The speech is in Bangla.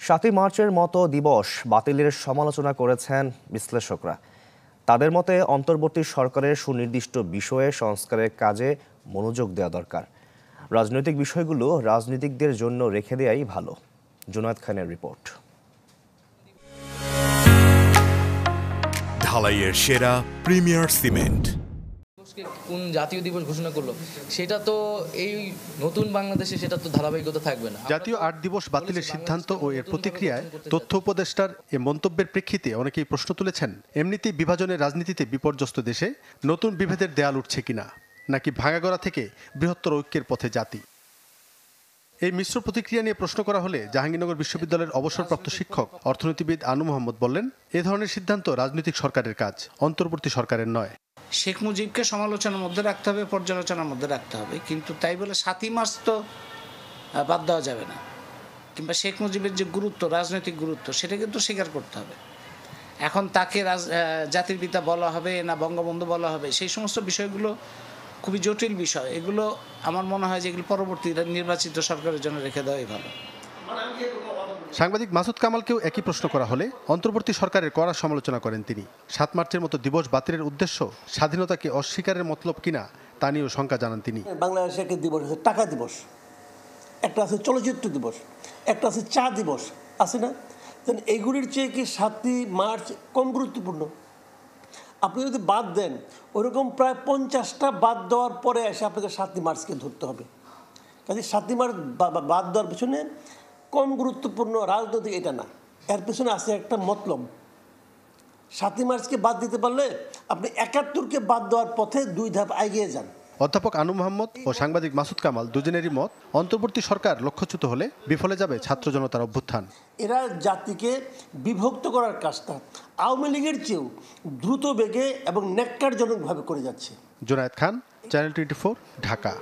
৭ই মার্চের মতো দিবস বাতিলের সমালোচনা করেছেন বিশ্লেষকরা। তাদের মতে অন্তর্বর্তী সরকারের সুনির্দিষ্ট বিষয়ে সংস্কারের কাজে মনোযোগ দেওয়া দরকার। রাজনৈতিক বিষয়গুলো রাজনীতিকদের জন্য রেখে দেয়াই ভালো। জুনায়েদ খানের রিপোর্ট। ঢালাইয়ের সেরা প্রিমিয়ার সিমেন্ট কোন জাতীয় দিবস ঘোষণা করলো সেটা তো এই নতুন বাংলাদেশে সেটা তো ধারাবাহিকতা থাকবে না। জাতীয় ৮ দিবস বাতিলের সিদ্ধান্ত ও এর প্রতিক্রিয়ায় তথ্য উপদেষ্টার এ মন্তব্যের প্রেক্ষিতে অনেকেই প্রশ্ন তুলেছেন, এমনিতেই বিভাজনের রাজনীতিতে বিপর্যস্ত দেশে নতুন বিভেদের দেয়াল উঠছে কিনা, নাকি ভাঙাগড়া থেকে বৃহত্তর ঐক্যের পথে জাতি। এই মিশ্র প্রতিক্রিয়া নিয়ে প্রশ্ন করা হলে জাহাঙ্গীরনগর বিশ্ববিদ্যালয়ের অবসরপ্রাপ্ত শিক্ষক অর্থনীতিবিদ আনু মোহাম্মদ বললেন, এ ধরনের সিদ্ধান্ত রাজনৈতিক সরকারের কাজ, অন্তর্বর্তী সরকারের নয়। শেখ মুজিবকে সমালোচনার মধ্যে রাখতে হবে, পর্যালোচনার মধ্যে রাখতে হবে, কিন্তু তাই বলে ৭ই মার্চ তো বাদ দেওয়া যাবে না। কিংবা শেখ মুজিবের যে গুরুত্ব, রাজনৈতিক গুরুত্ব, সেটা কিন্তু স্বীকার করতে হবে। এখন তাকে জাতির পিতা বলা হবে না বঙ্গবন্ধু বলা হবে, সেই সমস্ত বিষয়গুলো খুবই জটিল বিষয়। এগুলো আমার মনে হয় যে এগুলো পরবর্তী নির্বাচিত সরকারের জন্য রেখে দেওয়াই ভালো। সাংবাদিক মাসুদ কামালকেও একই প্রশ্ন করা হলে অন্তর্বর্তী সরকারের কড়া সমালোচনা করেন তিনি। ৭ মার্চের মতো দিবস বাতিলের উদ্দেশ্য স্বাধীনতাকে অস্বীকারের মতলব কিনা তা নিয়েও শঙ্কা জানান তিনি। বাংলাদেশে একটা দিবস আছে টাকা দিবস, একটা আছে চলচ্চিত্র দিবস, একটা আছে চা দিবস, আছে না? এইগুলির চেয়ে কি ৭ই মার্চ কম গুরুত্বপূর্ণ? আপনি যদি বাদ দেন, ওরকম প্রায় 50টা বাদ দেওয়ার পরে এসে আপনাকে ৭ই মার্চকে ধরতে হবে। কাজে ৭ই মার্চ বাদ দেওয়ার পেছনে কম গুরুত্বপূর্ণ রাজনৈতিক এটা না, এর পেছনে আছে একটা মতলব। ৭ই মার্চকে বাদ দিতে পারলে আপনি ৭১কে বাদ দেওয়ার পথে 2 ধাপ এগিয়ে যান। অধ্যাপক আনু মোহাম্মদ ও সাংবাদিক মাসুদ কামাল দুজনেরই মত, অন্তর্বর্তী সরকার লক্ষ্যচ্যুত হলে বিফলে যাবে ছাত্র জনতার অভ্যুত্থান। এরা জাতিকে বিভক্ত করার কাজটা আওয়ামী লীগের চেয়েও দ্রুত বেগে এবং ন্যাক্কারজনকভাবে করে যাচ্ছে। জুনায়েদ খান, চ্যানেল 24, ঢাকা।